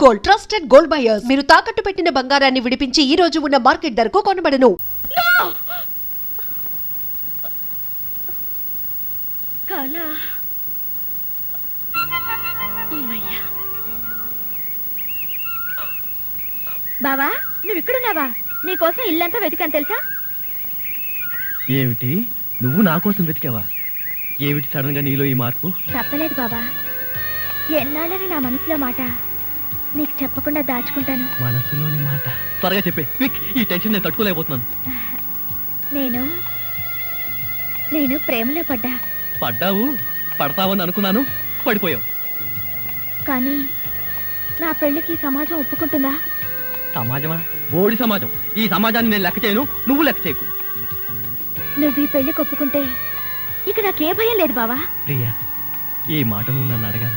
Gold, trusted gold buyers. మీరు తాకట్టు పెట్టిన బంగారాన్ని విడిపించి ఈ రోజు ఉన్న మార్కెట్ ధరకు కొనబడను. బావా, నువ్వు ఇక్కడున్నావా? నీకోసం ఇల్లంతా వెతికాను తెలుసా? ఏమిటి, నువ్వు నా కోసం వెతికావా? ఏమిటి సడన్ గా నీలో ఈ మార్పు? చెప్పలేదు బాబా, ఎన్నాళ్ళని నా మనసులో మాట నీకు చెప్పకుండా దాచుకుంటాను. మనసులోని మాట త్వరగా చెప్పే, ఈ టెన్షన్ నేను తట్టుకోలేకపోతున్నాను. నేను ప్రేమలో పడ్డా. పడ్డావు, పడతావని అనుకున్నాను, పడిపోయావు. కానీ నా పెళ్లికి సమాజం ఒప్పుకుంటుందా? సమాజమా? బోడి సమాజం. ఈ సమాజాన్ని నేను లెక్క చేయను, నువ్వు లెక్క చేయకు. నువ్వు ఈ పెళ్లికి ఒప్పుకుంటే ఇక నాకే భయం లేదు బావా. ప్రియా, ఈ మాట నువ్వు నన్ను అడగాల?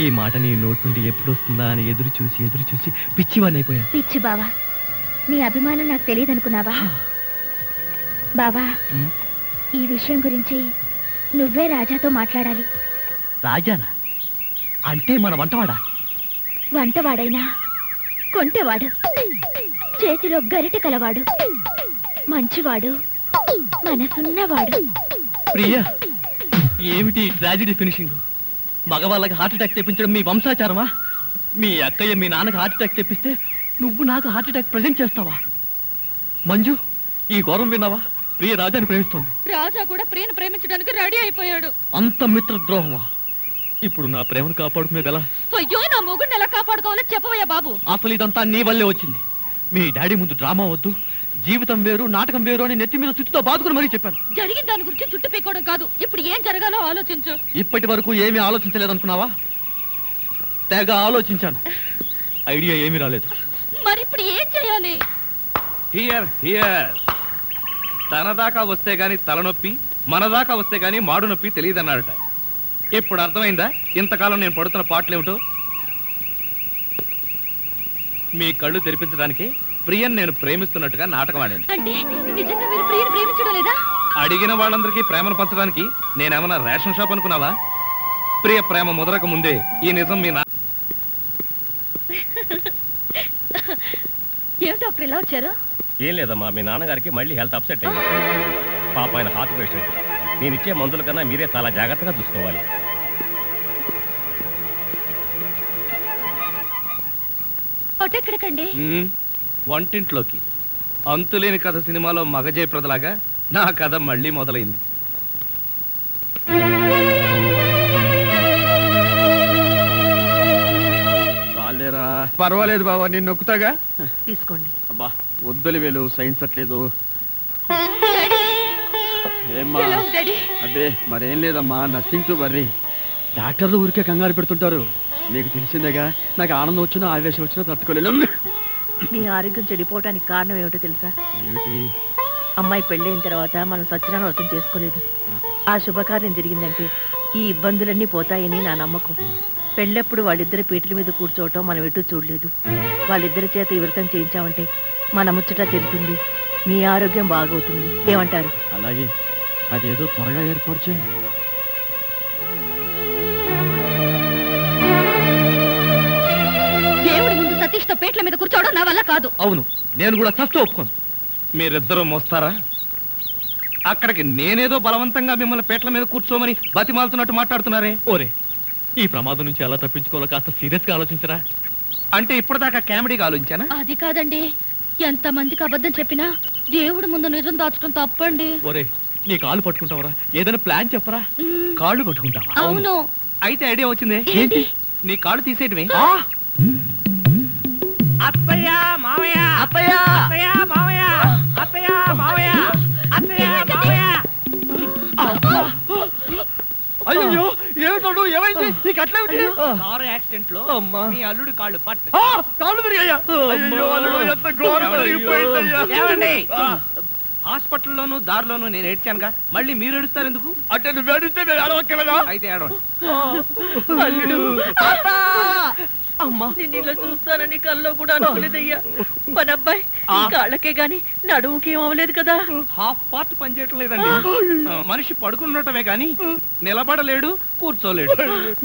ఈ మాట నీ నోటి నుండి ఎప్పుడు వస్తుందా అని ఎదురు చూసి పిచ్చివాడిని అయిపోయాను. పిచ్చి బావా, నీ అభిమానం నాకు తెలియదు అనుకున్నావా? బావా, ఈ విషయం గురించి నువ్వే రాజాతో మాట్లాడాలి. రాజానా? అంటే మన వంటవాడా? వంటవాడైనా కొంటెవాడు, చేతిలో గరిటె కలవాడు, మంచివాడు, మనసున్నవాడు. ప్రియా, ఏమిటి ట్రాజెడీ ఫినిషింగ్? మగవాళ్ళకి హార్ట్ అటాక్ తెప్పించడం మీ వంశాచారమా? మీ అక్కయ్య మీ నాన్నకి హార్ట్ అటాక్ తెప్పిస్తే నువ్వు నాకు హార్ట్ అటాక్ ప్రజెంట్ చేస్తావా? మంజు, ఈ ఘోరం విన్నావా? ప్రియ రాజాని ప్రేమిస్తోంది. రాజా కూడా ప్రియను ప్రేమించడానికి రెడీ అయిపోయాడు. అంత మిత్రద్రోహమా? ఇప్పుడు నా ప్రేమను కాపాడుకునేది ఎలా? అయ్యో, నా మొగుడిని ఎలా కాపాడుకోవాలో చెప్పవయ్యా బాబు. అసలు ఇదంతా నీ వల్లే వచ్చింది. మీ డాడీ ముందు డ్రామా వద్దు, జీవితం వేరు నాటకం వేరు అని నెత్తి మీద చుట్టుతో బాదుకుని మరీ చెప్పాను. జరిగిన దాని గురించి చుట్టు పీకోవడం కాదు, ఇప్పుడు ఏం జరగాలో ఆలోచించు. ఇప్పటి వరకు ఏమీ ఆలోచించలేదనుకున్నావా? తెగ ఆలోచించాను, ఐడియా ఏమీ రాలేదు. మరి ఇప్పుడు ఏం చేయాలి? తన దాకా వస్తే గాని తలనొప్పి, మన దాకా వస్తే గాని మాడు నొప్పి తెలియదన్నాడట. ఇప్పుడు అర్థమైందా ఇంతకాలం నేను పడుతున్న పాటలేమిటో? మీ కళ్ళు తెరిపించడానికి ప్రియన్ నేను ప్రేమిస్తున్నట్టుగా నాటకం ఆడాను. అంటే నిజంగా మీరు ప్రియను ప్రేమించడం లేదా? అడిగిన వాళ్ళందరికీ ప్రేమను పంచడానికి నేనేమన్నా రేషన్ షాప్ అనుకున్నావా? ప్రియ ప్రేమ ముదరక ముందే ఈ నిజం మీ ఏం డాక్టర్ ఇలా వచ్చారు? ఏం లేదమ్మా, మీ నాన్నగారికి మళ్ళీ హెల్త్ అప్సెట్ అయింది. పాప ఆయన హార్ట్ పేషెంట్. నేను ఇచ్చే మందుల కన్నా మీరే చాలా జాగ్రత్తగా చూసుకోవాలి. ఎక్కడికండి? వంటింట్లోకి. అంతులేని కథ సినిమాలో మగజయప్రదలాగా నా కథ మళ్ళీ మొదలైంది. పర్వాలేదు బాబా, నేను నొక్కుతాగా. తీసుకోండి. అబ్బా వద్దులు వేలు, సైన్స్ అట్లేదు. ఏమ్మా? అబ్బే మరేం లేదమ్మా, నథింగ్ టు వర్రీ. డాక్టర్లు ఊరికే కంగారు పెడుతుంటారు. నీకు తెలిసిందేగా, నాకు ఆనందం వచ్చినా ఆవేశం వచ్చినా తట్టుకోలేను. మీ ఆరోగ్యం చెడిపోవటానికి కారణం ఏమిటో తెలుసా? ఏమిటి? అమ్మాయి పెళ్ళైన తర్వాత మనం సత్యనారాయణ వ్రతం చేసుకోలేదు. ఆ శుభకార్యం జరిగిందంటే ఈ ఇబ్బందులన్నీ పోతాయని నా నమ్మకం. పెళ్ళప్పుడు వాళ్ళిద్దరి పీటల మీద కూర్చోవటం మనం ఎటు చూడలేదు. వాళ్ళిద్దరి చేత ఈ వ్రతం చేయించామంటే మన ముచ్చట తెలుస్తుంది, మీ ఆరోగ్యం బాగవుతుంది. ఏమంటారు? అలాగే, అదేదో త్వరగా ఏర్పాటు చేయి. దేవుడి ముందు సతీష్తో పేట్ల మీద కూర్చోవడం నా వల్ల కాదు. అవును, నేను కూడా చస్తూ ఒప్పుకోను. మీరిద్దరూ మోస్తారా? అక్కడికి నేనేదో బలవంతంగా మిమ్మల్ని పేట్ల మీద కూర్చోమని బతిమాలుతున్నట్టు మాట్లాడుతున్నారే. ఓరే, ఈ ప్రమాదం నుంచి ఎలా తప్పించుకోవాలో కాస్త సీరియస్ గా ఆలోచించరా? అంటే ఇప్పటిదాకా కామెడీగా ఆలోచించానా? అది కాదండి, ఎంత మందికి అబద్ధం చెప్పినా దేవుడి ముందు నిజం దాచడం తప్పండి. ఒరే, నీ కాళ్ళు పట్టుకుంటావరా? ఏదైనా ప్లాన్ చెప్పరా? కాళ్ళు పట్టుకుంటావా? అవును. అయితే ఐడియా వచ్చింది. ఏంటి? నీ కాళ్ళు తీసేయటమే. అత్తయ్య మావయ్య, అత్తయ్య, అత్తయ్య మావయ్య, అత్తయ్య మావయ్య, అత్తయ్య మావయ్య. అయ్యో ఏమిటో, ఏమైంది? నీకు అట్లేమిటి? కారు యాక్సిడెంట్ లో మీ అల్లుడు కాళ్ళు పట్టు. కాళ్ళు విరిగాయా? అయ్యో అల్లుడు, ఎంత ఘోరం జరిగిపోయిందయ్యా. ఏమండి, హాస్పిటల్లోనూ దారిలోనూ నేను ఏడ్చానుగా, మళ్ళీ మీరు ఏడుస్తారు ఎందుకు? అంటే నువ్వు ఏడిస్తే నేను ఏడవక్కలేదా? అయితే ఏడవండి. అల్లుడు, అమ్మా నిన్ను చూస్తానని కల్లో కూడా అనుకోలేదయ్యా. మన అబ్బాయి కాళ్ళకే గాని నడుముకి ఏం అవ్వలేదు కదా? హాఫ్ పార్ట్ పనిచేయటం లేదండి. మనిషి పడుకుండటమే గాని నిలబడలేడు, కూర్చోలేడు.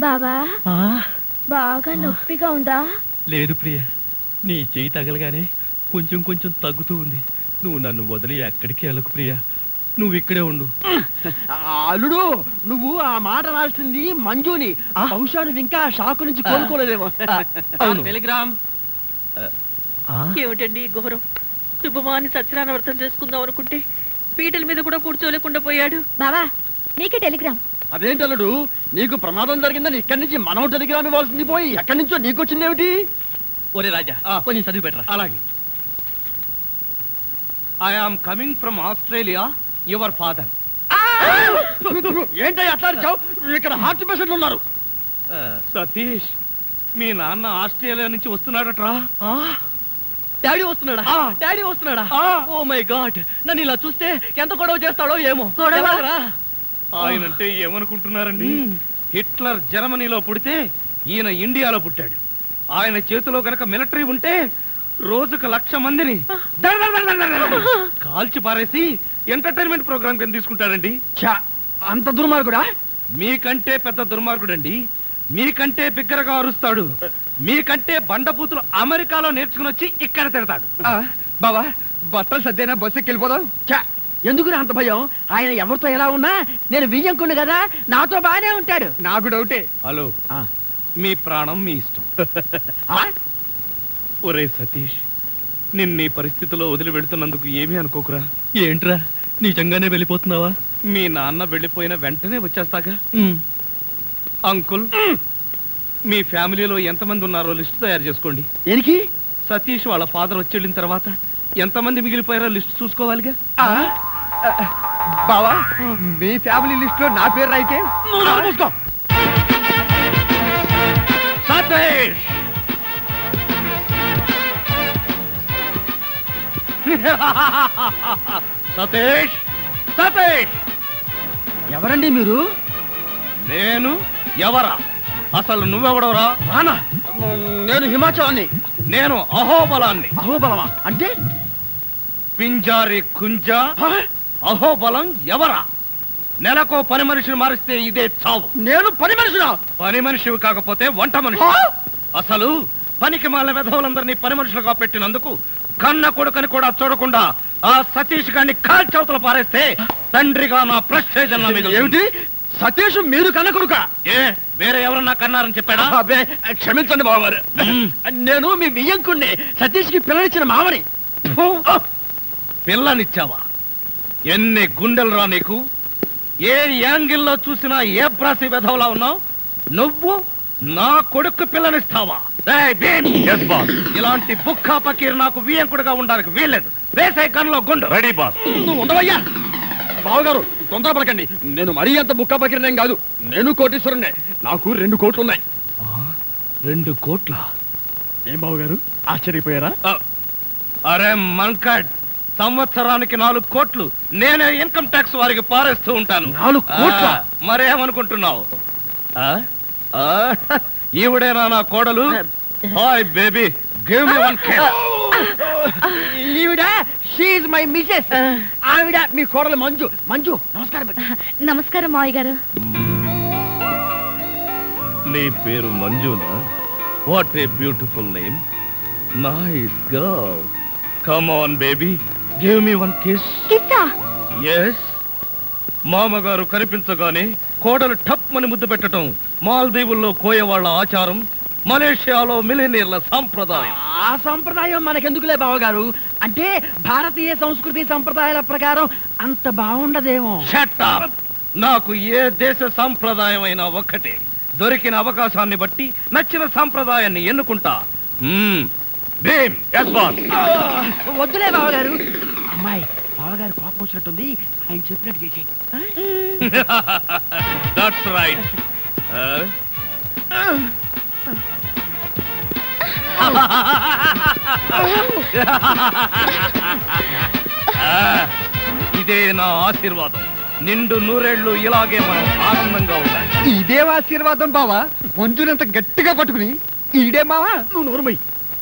బావా, బాగా నొప్పిగా ఉందా? లేదు ప్రియ, నీ చేయి తగలగానే కొంచెం కొంచెం తగ్గుతూ ఉంది. నువ్వు నన్ను వదిలి ఎక్కడికి వెళ్ళకు ప్రియ, నువ్వు ఇక్కడే ఉండు. అల్లుడు, నువ్వు ఆ మాట రాల్సింది మంజుని. బహుశా నువ్వు ఇంకా షాకు నుంచి కోలుకోలేదేమో. టెలిగ్రామ్. ఏమిటండి ఈ ఘోరం? శుభమాని సత్యనారాయణ వ్రతం చేసుకుందాం అనుకుంటే పీటల మీద కూడా కూర్చోలేకుండా పోయాడు. బావా నీకే టెలిగ్రామ్. అదేంటి అల్లుడు, నీకు ప్రమాదం జరిగిందని ఇక్కడి నుంచి మనం టెలిగ్రామ్ ఇవ్వాల్సింది పోయి ఎక్కడి నుంచో నీకు వచ్చిందేమిటి? ఒరే రాజా, కొంచెం చదివి పెట్టరా. అలాగే. I am coming from Australia, your father. ఏంటో అట్లా అరిచావు? ఇక్కడ హార్ట్ పేషెంట్లు ఉన్నారు. సతీష్, మీ నాన్న ఆస్ట్రేలియా నుంచి వస్తున్నాడట్రా. డాడీ వస్తున్నాడా? డాడీ వస్తున్నాడా? ఓ మై గాడ్, నన్ను ఇలా చూస్తే ఎంత గొడవ చేస్తాడో ఏమో. ఎలాగరా? ఆయనంటే ఏమనుకుంటున్నారండి? హిట్లర్ జర్మనీలో పుడితే ఈయన ఇండియాలో పుట్టాడు. ఆయన చేతిలో గనక మిలిటరీ ఉంటే రోజుకు 1,00,000 మందిని కాల్చి పారేసి ఎంటర్టైన్మెంట్ ప్రోగ్రామ్ కింద తీసుకుంటాడండి. అంత దుర్మార్గుడా? మీకంటే పెద్ద దుర్మార్గుడండి. మీకంటే బిగ్గరగా అరుస్తాడు. మీకంటే బండబూతులు అమెరికాలో నేర్చుకుని వచ్చి ఇక్కడ తిడతాడు. బావా, బట్టలు సర్దేనా బస్సుకి వెళ్ళిపోదాం. ఎందుకు అంత భయం? ఆయన ఎవరితో ఎలా ఉన్నా నేను వియ్యంకుండు కదా, నాతో బానే ఉంటాడు. నాకు డౌటే. హలో, మీ ప్రాణం మీ ఇష్టం. ఒరే సతీష్, నిన్న పరిస్థితిలో వదిలి వెళుతున్నందుకు ఏమీ అనుకోకురా. ఏంట్రా, నిజంగానే వెళ్ళిపోతున్నావా? మీ నాన్న వెళ్ళిపోయిన వెంటనే వచ్చేస్తాగా. అంకుల్, మీ ఫ్యామిలీలో ఎంతమంది ఉన్నారో లిస్ట్ తయారు చేసుకోండి. దేనికి? సతీష్ వాళ్ళ ఫాదర్ వచ్చి వెళ్ళిన తర్వాత ఎంతమంది మిగిలిపోయారో లిస్ట్ చూసుకోవాలిగా. బావా, మీ ఫ్యామిలీ లిస్ట్ లో నా పేరు రాయితే సతీష్. సతీష్, సతీష్. ఎవరండి మీరు? నేను ఎవరా? అసలు నువ్వెవడవరా? రానా? నేను హిమాచలాన్ని. నేను అహోబలాన్ని. అహోబలమా అంటే? పింజారి కుంజ. అహోబలం ఎవరా? నెలకో పని మనిషిని మారిస్తే ఇదే చావు. నేను పని మనిషినా? పని మనిషివి కాకపోతే వంట మనిషి. అసలు పనికి మాల వెధవులందరినీ పని మనుషులుగా పెట్టినందుకు కన్న కొడుకని కూడా చూడకుండా ఆ సతీష్ గారిని కాల్చవతల పారేస్తే తండ్రిగా నా ప్రెస్టేజ్ అన్న మీద. ఏమిటి? సతీష్ మీరు కన్న కొడుక? ఏ వేరే ఎవరన్నా కన్నారని చెప్పాడా? క్షమించండి బావగారు, నేను మీ వియ్యంకుణ్ణి, సతీష్ కి పిల్లనిచ్చిన మామని. పిల్లనిచ్చావా? ఎన్ని గుండెలు రా నీకు? ఏ యాంగిల్లో చూసినా ఏ బ్రాసి వెధవలా ఉన్నావు నువ్వు. నా కొడుకు పిల్లనిస్తావా? ఇలాంటి బుక్కా పకీర్ నాకు వియ్యంకుడుగా ఉండడానికి వీల్లేదు. వేసే గన్లో గుండు. Ready boss. నువ్వు ఉండవయ్యా. బావగారు తొందరపడకండి, నేను మరీ అంత బుక్కా పకీర్నేం కాదు. నేను కోటీశ్వరుణ్ణే, నాకు 2 కోట్లు ఉన్నాయి. 2 కోట్ల? ఏం బావగారు ఆశ్చర్యపోయారా? అరే మంకడ్, సంవత్సరానికి 4 కోట్లు నేనే ఇన్కమ్ ట్యాక్స్ వారికి పారేస్తూ ఉంటాను. 4 కోట్ల? మరేమనుకుంటున్నావు? ఈవిడేనా నా కోడలు? Hi baby, give me 1 kiss. ఈవిడ షీ ఇస్ మై మిసెస్. ఆవిడ మీ కోడలు మంజు. మంజు నమస్కారం. నమస్కారం మావయ్య గారు. నీ పేరు మంజునా? What a beautiful name. Nice girl. Come on baby, give me 1 kiss. కిస్సా? ఎస్. మామగారు కనిపించగానే కోడలు టప్ అని ముద్దు పెట్టడం మాల్దీవుల్లో కోయవాళ్ల ఆచారం, మలేషియాలో మిలినీర్ల సాంప్రదాయం. ఆ సంప్రదాయం మనకెందుకులే బావగారు, అంటే భారతీయ సంస్కృతి సంప్రదాయాల ప్రకారం అంత బాగుండదేమో. Shut up. నాకు ఏ దేశ సాంప్రదాయం అయినా ఒక్కటే. దొరికిన అవకాశాన్ని బట్టి నచ్చిన సాంప్రదాయాన్ని ఎన్నుకుంటా. భీమ్. yes boss. వద్దులే బావగారు. అమ్మాయి, బావగారు కోపం వచ్చినట్టుంది, ఆయన చెప్పినట్టు చేసి. That's right. ఇదే నా ఆశీర్వాదం. నిండు 100 ఏళ్ళు ఇలాగే మనం ఆనందంగా ఉండాలి. ఇదే ఆశీర్వాదం బావా. మంజునంత గట్టిగా పట్టుకుని ఈడే మావా. నువ్వు నోరుమై,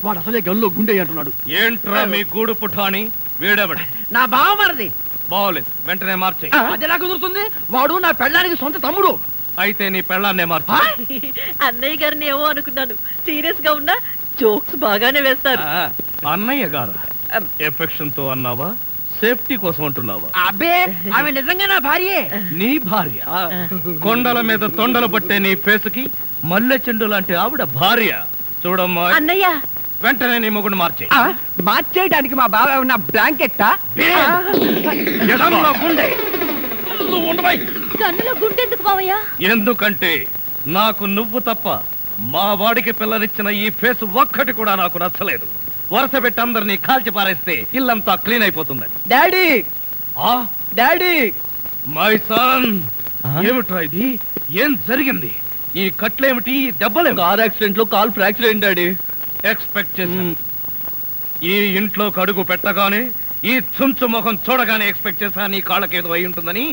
వాడు అసలే గల్లో గుండె అంటున్నాడు. ఏంట్రా మీ గూడు పుఠాని? వీడెవడు? నా బావమరిది. బాగోలేదు, వెంటనే మార్చే. అది ఎలా కుదురుతుంది? వాడు నా పెళ్ళానికి సొంత తమ్ముడు. అయితే నీ పెళ్ళాన్నే మార్చు. అన్నయ్య గారిని ఏమో అనుకున్నాను, సీరియస్ గా ఉన్నా జోక్స్ బాగానే వేస్తారు. అన్నయ్య గారు ఎఫెక్షన్ తో అన్నావా, సేఫ్టీ కోసం అంటున్నావా? అబ్బే ఆమె నిజంగా నా భార్యే. నీ భార్య? కొండల మీద తొండలు పట్టే నీ ఫేసుకి మల్లె చెండు లాంటి ఆవిడ భార్య. చూడమ్మా, అన్నయ్య వెంటనే నీ మొగుడు మార్చే. మార్చేయడానికి మా బావ ఉన్న బ్లాంకెట్టా? గుండె నువ్వు ఉండవై. కన్నులో గుండెందుకు మావయ్య? ఎందుకంటే నాకు నువ్వు తప్ప మా వాడికి పిల్లనిచ్చిన ఈ ఫేస్ ఒక్కటి కూడా నాకు నచ్చలేదు. వరుస పెట్టి అందరినీ కాల్చి పారేస్తే ఇల్లంతా క్లీన్ అయిపోతుందని. డాడీ డాడీ మై సన్, ఏమిట్రా ఇది? ఏం జరిగింది? ఈ కట్లేమిటి, ఈ దెబ్బలేమిటి? కార్ యాక్సిడెంట్ లో కాల్ ఫ్రాక్చర్ అయింది డాడీ. ఎక్స్పెక్ట్ చేశాను. ఈ ఇంట్లోకి అడుగు పెట్టగానే, ఈ చుంచు ముఖం చూడగానే ఎక్స్పెక్ట్ చేశా నీ కాళ్ళకేదో అయి ఉంటుందని.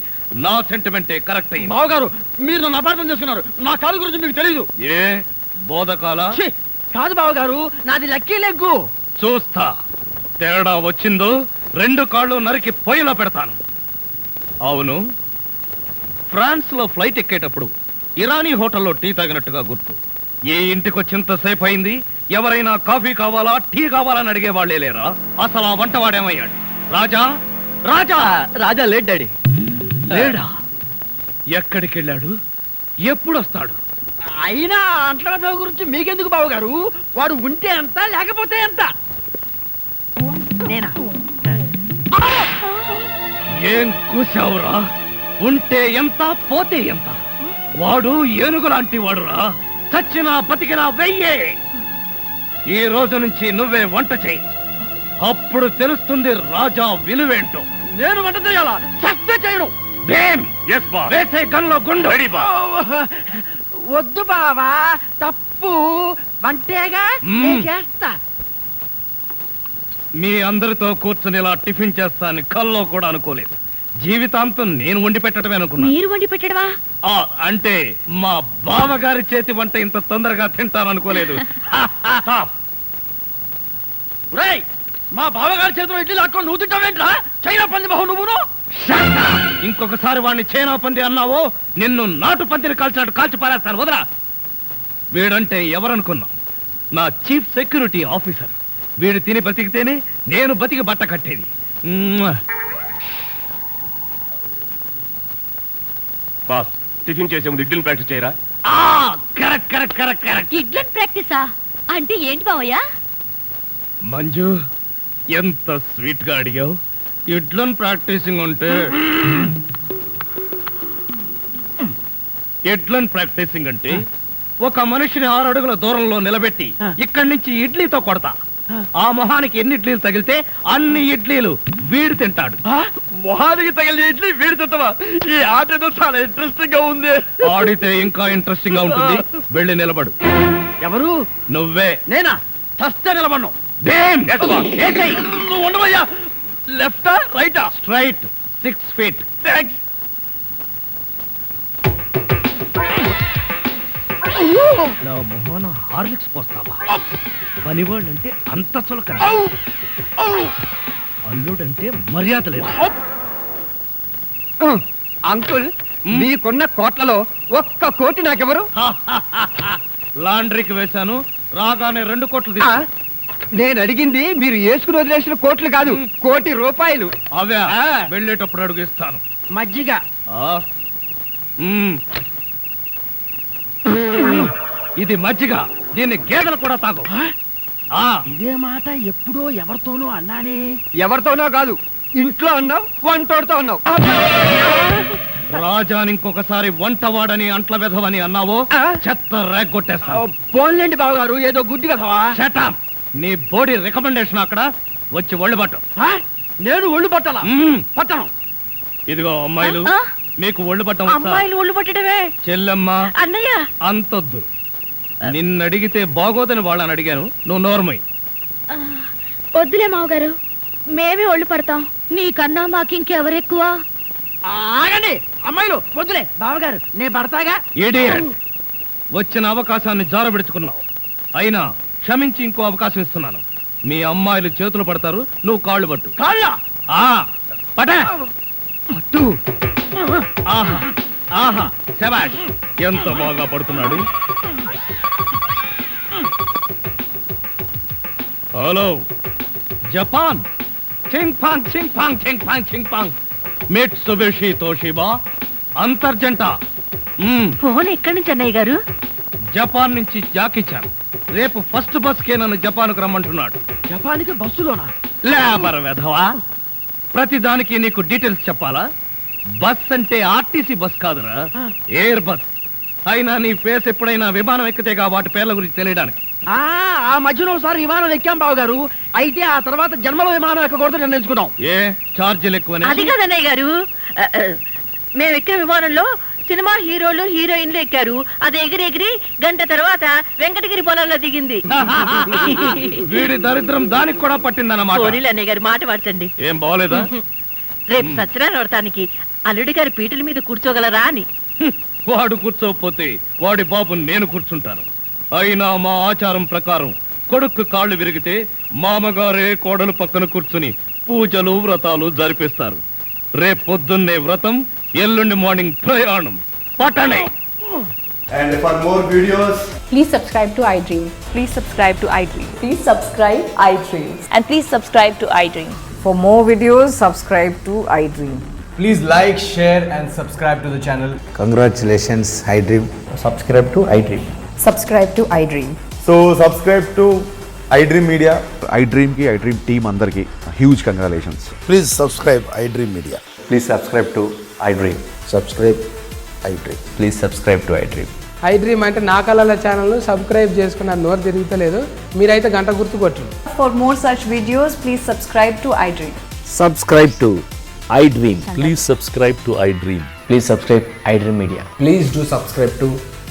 నా సెంటిమెంటే కరెక్ట్ అయింది. బావగారు మీరు నన్ను అపార్థం చేసుకున్నారు. నా కాలు గురించి మీకు తెలీదు. ఏ బోధకాల? కాదు బావగారు, నాది లక్కీ లెగ్గు. చూస్తా, తేడా వచ్చిందో 2 కాళ్ళు నరికి పొయ్యిలో పెడతాను. అవును, ఫ్రాన్స్ లో ఫ్లైట్ ఎక్కేటప్పుడు ఇరానీ హోటల్లో టీ తాగినట్టుగా గుర్తు. ఏ ఇంటికి వచ్చేంతసేపు అయింది, ఎవరైనా కాఫీ కావాలా, టీ కావాలని అడిగే వాళ్లే లేరా? అసలు ఆ వంటవాడేమయ్యాడు? రాజా రాజా రాజా లేట్ డాడీ. లేడా? ఎక్కడికి వెళ్ళాడు? ఎప్పుడు వస్తాడు? అయినా అంట్ల గురించి మీకెందుకు బావగారు? వాడు ఉంటే ఎంత, లేకపోతే ఎంత? నేనా? ఏం కూసావురా? ఉంటే ఎంత, పోతే ఎంత? వాడు ఏనుగు లాంటి వాడురా. చచ్చినా బతికినా వెయ్యే. ఈ రోజు నుంచి నువ్వే వంట చేయి. అప్పుడు తెలుస్తుంది రాజా విలువేంటో. నేను వంట చేయాలా? చస్తే చేయను. వేసే గన్లో గుండు. వద్దు బావా, తప్పు. వంటేగా చేస్తా. మీ అందరితో కూర్చుని ఇలా టిఫిన్ చేస్తాను కల్లో కూడా అనుకోలేదు. జీవితాంతం నేను వండి పెట్టడమే అనుకున్నా. మీరు వండి పెట్టడమా? అంటే మా బావగారి చేతి వంట ఇంత తొందరగా తింటాను అనుకోలేదు. మా బావగారి చేతిలో ఇడ్లీ లాక్కొని నువ్వు తింటావేంట్రా? చైనా పంది మొహం నువ్వును. ఇంకొకసారి వాడిని చైనా పంది అన్నావో నిన్ను నాటు పందిని కాల్చినట్టు కాల్చి పారేస్తాను. వదరా. వీడంటే ఎవరనుకున్నావు? నా చీఫ్ సెక్యూరిటీ ఆఫీసర్. వీడు తిని బతికితేనే నేను బతికి బట్ట కట్టేది. బాస్, టిఫిన్ చేసే ముందు ఇడ్లీని ప్రాక్టీస్ చేయరా? Correct correct correct correct. ఇడ్లన్ ప్రాక్టీసా అంటే ఏంటి మావయ్య? మంజు, ఎంత స్వీట్ గా అడిగావు. ఇడ్లన్ ప్రాక్టీసింగ్ అంటే ఒక మనిషిని 6 అడుగుల దూరంలో నిలబెట్టి ఇక్కడి నుంచి ఇడ్లీతో కొడతా. ఆ మొహానికి ఎన్ని ఇడ్లీలు తగిలితే అన్ని ఇడ్లీలు వీడు తింటాడు. మొహానికి తగిలిన ఇడ్లీ వీడి తింటావా? ఈ ఆట ఏదో చాలా ఇంట్రెస్టింగ్ గా ఉంది. ఆడితే ఇంకా ఇంట్రెస్టింగ్ గా ఉంటుంది. వెళ్ళి నిలబడు. ఎవరు? నువ్వే. నేనా? చస్తే నిలబడ్ను. నువ్వు ఉండవయ్యా. లెఫ్టా రైటా? Straight 6 feet. నా మొహన హార్లిక్స్ పోస్తావా? పనివాళ్ళంటే అంత చులక, అల్లుడంటే మర్యాద లేదు. అంకుల్, మీకున్న కోట్లలో 1 కోటి నాకెవరు? లాండ్రీకి వేశాను, రాగానే 2 కోట్లు తీసుకో. నేను అడిగింది మీరు వేసుకుని వదిలేసిన కోట్లు కాదు, 1 కోటి రూపాయలు. అవే వెళ్ళేటప్పుడు అడుగు ఇస్తాను. మజ్జిగ. ఇది మజ్జిగ, దీన్ని గేదెలు కూడా తాగు. ఇదే మాట ఎప్పుడో ఎవరితోనో అన్నానే. ఎవరితోనో కాదు, ఇంట్లో అన్నావు, వంటోడుతో అన్నావు. రాజాని ఇంకొకసారి వంటవాడని అంట్ల వెధవని అన్నావో చెత్త రేగొట్టేస్తావు. పోన్లేండి బావగారు, ఏదో గుడ్డి కదవా. షటప్. నీ బోడీ రికమెండేషన్ అక్కడ వచ్చి ఒళ్ళు పట్టు. నేను ఒళ్ళు పట్టాలా? పట్టను. ఇదిగో అమ్మాయిలు, మీకు ఒళ్ళు పట్టం. అమ్మాయిలు ఒళ్ళు పట్టడమే. చెల్లెమ్మ, అన్నయ్య అంతొద్దు. నిన్నడిగితే బాగోదని వాళ్ళని అడిగాను, నువ్వు నోర్మై. వద్దులే మావగారు, మేమే ఒళ్ళు పడతాం. నీకన్నా మాకింకెవరెక్కువ? ఆగండి అమ్మాయిలు, వద్దులే. బావగారు నేను పడతాగా. ఇడియట్. వచ్చిన అవకాశాన్ని జారబెడుచుకున్నావు. అయినా క్షమించి ఇంకో అవకాశం ఇస్తున్నాను. మీ అమ్మాయిలు చేతులు పడతారు, నువ్వు కాళ్ళు పట్టు. కాళ్ళ పట పట్టు. ఆహా ఆహా, శభాష్. ఎంత బాగా పడుతున్నాడు. హలో జపాన్ చింగ్ పాంగ్ చింగ్ పాంగ్ చింగ్ పాంగ్ చింగ్ పాంగ్ మిట్సుబిషి తోషిబా అంతర్జంట ఫోన్ ఎక్కడి నుంచి అన్నయ్య గారు? జపాన్ నుంచి జాకీ చాన్ రేపు ఫస్ట్ బస్ కే నన్ను జపాన్కు రమ్మంటున్నాడు. జపాన్కి బస్సులోనా? లేబర్ వెధవా, ప్రతి దానికి నీకు డీటెయిల్స్ చెప్పాలా? బస్ అంటే ఆర్టీసీ బస్ కాదురా, ఎయిర్ బస్. అయినా నీ ఫేస్ ఎప్పుడైనా విమానం ఎక్కితేగా వాటి పేర్ల గురించి తెలియడానికి. ఆ మధ్యలో ఒకసారి విమానం ఎక్కాం బావ గారు. అయితే ఆ తర్వాత జన్మలో విమానం ఎక్కకూడదు నిర్ణయించుకున్నాం. ఏ ఛార్జీలు అది ఎక్కువనే? కాదన్నయ్య గారు, మేము ఎక్కే విమానంలో సినిమా హీరోలు హీరోయిన్లు ఎక్కారు. అది ఎగిరి గంట తర్వాత వెంకటగిరి పొలంలో దిగింది. వీడి దరిద్రం దానికి కూడా పట్టిందన్నమాట. పోనీలు అన్నయ్య గారు, మాట మార్చండి. ఏం బాగోలేదా? రేపు సత్యనారాయణ వ్రతానికి అల్లుడి గారి పీటల మీద కూర్చోగలరా అని. వాడు కూర్చోకపోతే వాడి బాబు నేను కూర్చుంటాను. అయినా మా ఆచారం ప్రకారం కొడుకు కాళ్ళు విరిగితే మామగారే కోడలు పక్కన కూర్చుని పూజలు వ్రతాలు జరిపిస్తారు. రేపు పొద్దున్నే వ్రతం, ఎల్లుండి మార్నింగ్ ప్రయాణం. పట్టణే. And for more videos, Please subscribe to iDream. Please subscribe to iDream. Please subscribe iDream. And please subscribe to iDream. For more videos, subscribe to iDream. please like, share and subscribe to the channel. Congratulations, iDream. Subscribe to iDream. Subscribe to iDream. So subscribe to iDream Media. iDream ki iDream team andarki huge congratulations. Please subscribe iDream Media. Please subscribe to iDream. Subscribe iDream. Please subscribe to iDream. iDream అంటే నా కళల channel subscribe చేసుకున్న నోరు తిరుగుతలేదు. మీరైతే గంట గుర్తు కొట్టండి. For more such videos, please subscribe to iDream. Subscribe to iDream. Please subscribe to iDream. Please subscribe iDream Media. Please do subscribe to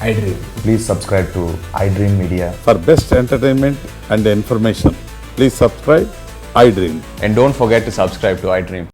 iDream. Please subscribe to iDream Media. For best entertainment and information, please subscribe iDream. And don't forget to subscribe to iDream.